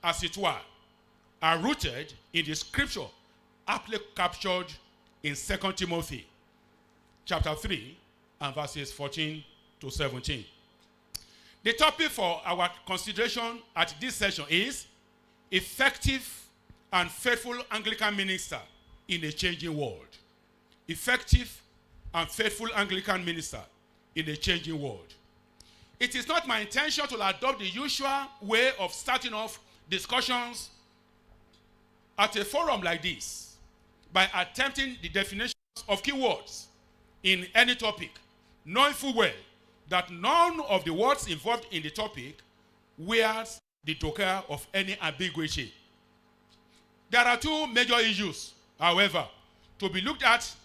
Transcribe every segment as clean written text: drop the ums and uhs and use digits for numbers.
as it were, are rooted in the scripture aptly captured in 2 Timothy chapter 3 and verses 14 to 17. The topic for our consideration at this session is effective and faithful Anglican minister in a changing world. Effective and faithful Anglican minister in a changing world. It is not my intention to adopt the usual way of starting off discussions at a forum like this by attempting the definitions of keywords in any topic, knowing full well that none of the words involved in the topic wears the token of any ambiguity. There are two major issues, however, to be looked at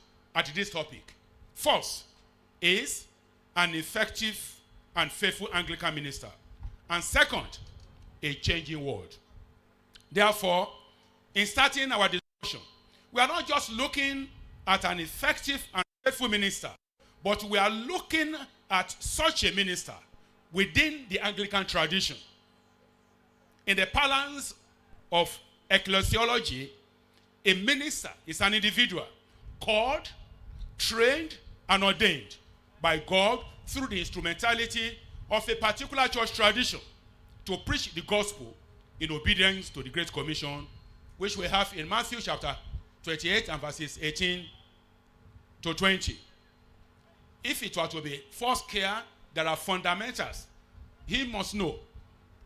this topic. First is an effective and faithful Anglican minister. And second, a changing world. Therefore, in starting our discussion, we are not just looking at an effective and faithful minister, but we are looking at such a minister within the Anglican tradition. In the parlance of ecclesiology, a minister is an individual called, trained, and ordained by God through the instrumentality of a particular church tradition to preach the gospel in obedience to the Great Commission, which we have in Matthew chapter 28 and verses 18 to 20. If it were to be first care, there are fundamentals he must know.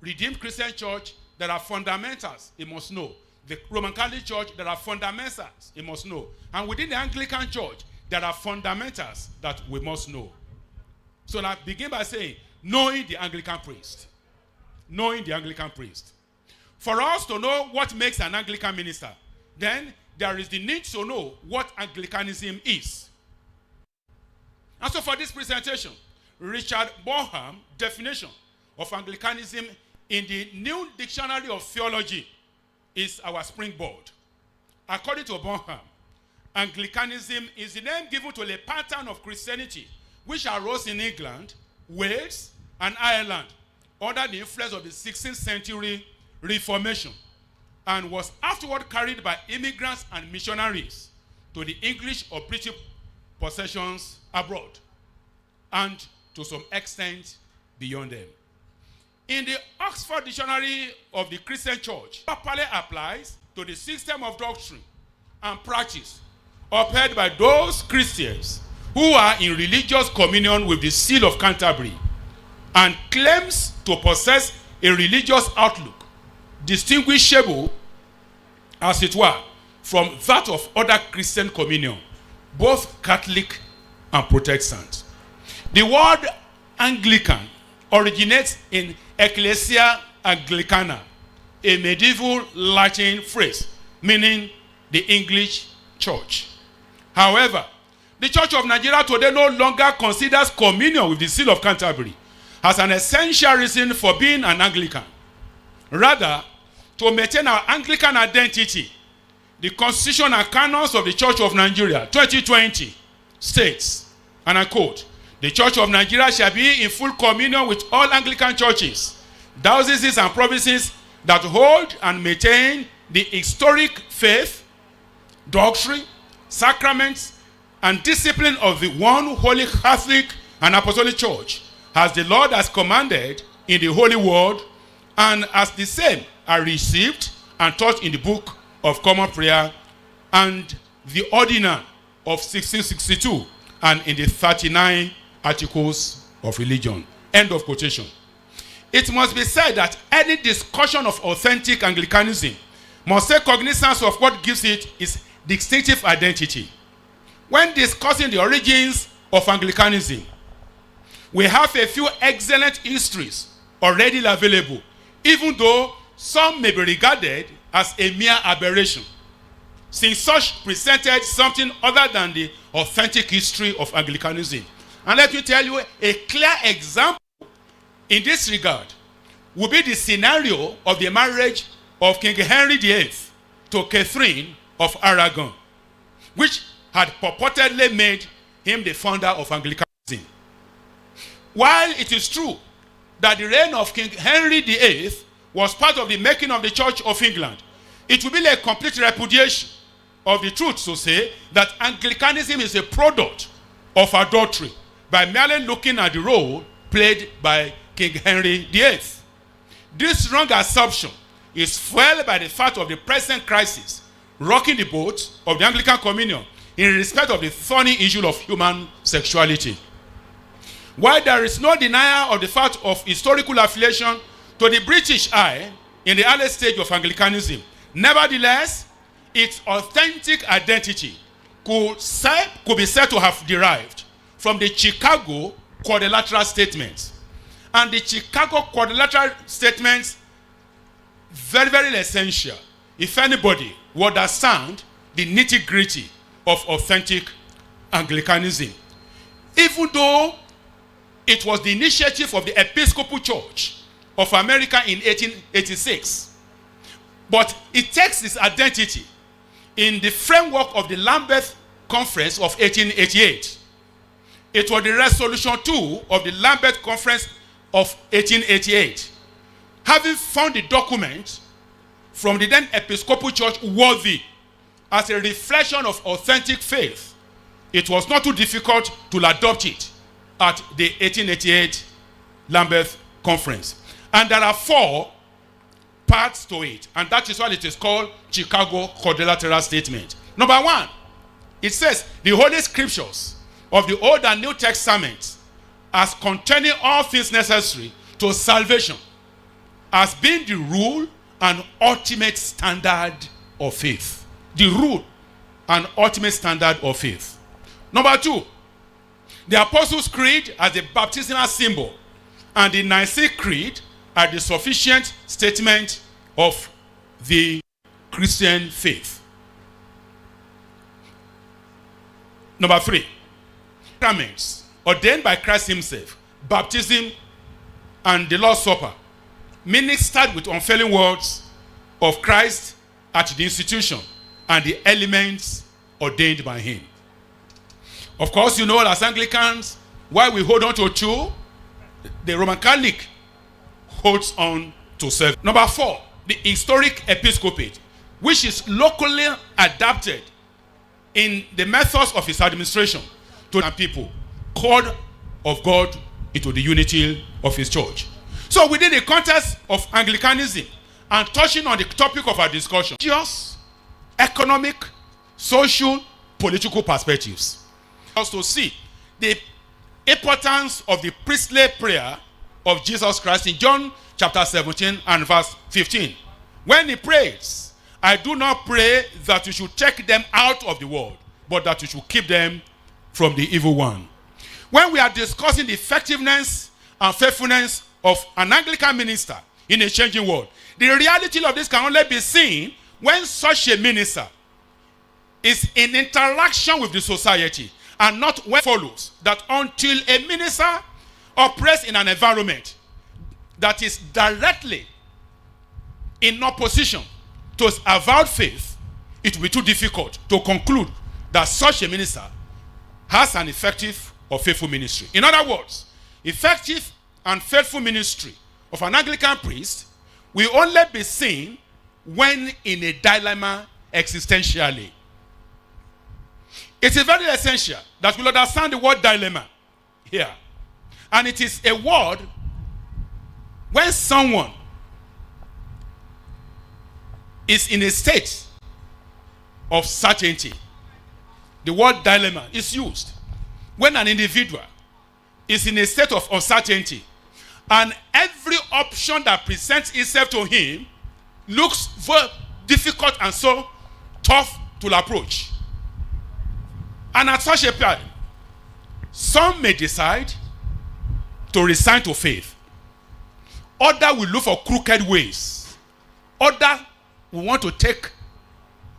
Redeemed Christian Church, there are fundamentals he must know. The Roman Catholic Church, there are fundamentals he must know. And within the Anglican Church, there are fundamentals that we must know. So now begin by saying, knowing the Anglican priest. Knowing the Anglican priest. For us to know what makes an Anglican minister, then there is the need to know what Anglicanism is. And so for this presentation, Richard Bonham's definition of Anglicanism in the New Dictionary of Theology is our springboard. According to Bonham, Anglicanism is the name given to a pattern of Christianity which arose in England, Wales, and Ireland under the influence of the 16th century Reformation, and was afterward carried by immigrants and missionaries to the English or British possessions abroad, and to some extent beyond them. In the Oxford Dictionary of the Christian Church, properly applies to the system of doctrine and practice upheld by those Christians who are in religious communion with the seal of Canterbury and claims to possess a religious outlook distinguishable, as it were, from that of other Christian communion, both Catholic and Protestant. The word Anglican originates in Ecclesia Anglicana, a medieval Latin phrase meaning the English church. However, the Church of Nigeria today no longer considers communion with the seal of Canterbury as an essential reason for being an Anglican. Rather, to maintain our Anglican identity, the Constitution and Canons of the Church of Nigeria 2020 states, and I quote, "The Church of Nigeria shall be in full communion with all Anglican churches, dioceses, and provinces that hold and maintain the historic faith, doctrine, sacraments, and discipline of the one holy Catholic and Apostolic Church, as the Lord has commanded in the Holy Word, and as the same are received and taught in the Book of Common Prayer and the Ordinance of 1662 and in the 39 Articles of Religion." End of quotation. It must be said that any discussion of authentic Anglicanism must take cognizance of what gives it its distinctive identity. When discussing the origins of Anglicanism, we have a few excellent histories already available, even though some may be regarded as a mere aberration, since such presented something other than the authentic history of Anglicanism. And let me tell you, a clear example in this regard would be the scenario of the marriage of King Henry VIII to Catherine of Aragon, which had purportedly made him the founder of Anglicanism. While it is true that the reign of King Henry VIII was part of the making of the Church of England, it will be a complete repudiation of the truth to say that Anglicanism is a product of adultery by merely looking at the role played by King Henry VIII. This wrong assumption is fueled by the fact of the present crisis rocking the boat of the Anglican Communion in respect of the thorny issue of human sexuality. While there is no denial of the fact of historical affiliation to the British eye in the early stage of Anglicanism, nevertheless, its authentic identity could be said to have derived from the Chicago Quadrilateral Statements. And the Chicago Quadrilateral Statements, very, very essential if anybody would understand the nitty-gritty of authentic Anglicanism. Even though it was the initiative of the Episcopal Church of America in 1886, but it takes its identity in the framework of the Lambeth Conference of 1888. It was the Resolution 2 of the Lambeth Conference of 1888. Having found the document from the then Episcopal Church worthy as a reflection of authentic faith, it was not too difficult to adopt it at the 1888 Lambeth Conference. And there are 4 parts to it, and that is why it is called Chicago Quadrilateral Statement. Number 1, it says the Holy Scriptures of the Old and New Testaments as containing all things necessary to salvation as being the rule and ultimate standard of faith. The rule and ultimate standard of faith. Number 2, the Apostles' Creed as the baptismal symbol and the Nicene Creed are the sufficient statement of the Christian faith. Number 3, sacraments ordained by Christ himself, baptism and the Lord's Supper, ministered with unfailing words of Christ at the institution and the elements ordained by him. Of course, you know, as Anglicans, why we hold on to 2, the Roman Catholic holds on to 7. Number 4, the historic episcopate, which is locally adapted in the methods of his administration to the people, called of God into the unity of his church. So within the context of Anglicanism, and touching on the topic of our discussion, religious, economic, social, political perspectives. Also see the importance of the priestly prayer of Jesus Christ in John chapter 17 and verse 15. When he prays, I do not pray that you should take them out of the world, but that you should keep them from the evil one. When we are discussing the effectiveness and faithfulness of an Anglican minister in a changing world, the reality of this can only be seen when such a minister is in interaction with the society, and not when it follows that until a minister operates in an environment that is directly in opposition to his avowed faith, it will be too difficult to conclude that such a minister has an effective or faithful ministry. In other words, effective and faithful ministry of an Anglican priest will only be seen when in a dilemma existentially. It is very essential that we understand the word dilemma here. And it is a word when someone is in a state of certainty. The word dilemma is used when an individual is in a state of uncertainty, and every option that presents itself to him looks very difficult and so tough to approach. And at such a time, some may decide to resign to faith. Others will look for crooked ways. Others will want to take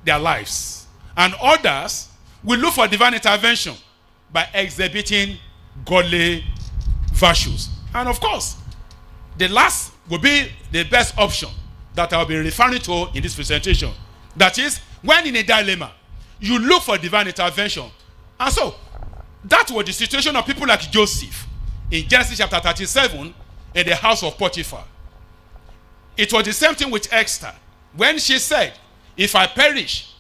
their lives. And others will look for divine intervention by exhibiting godly virtues. And of course, the last will be the best option that I'll be referring to in this presentation. That is, when in a dilemma, you look for divine intervention. And so, that was the situation of people like Joseph in Genesis chapter 37 in the house of Potiphar. It was the same thing with Esther. When she said, if I perish,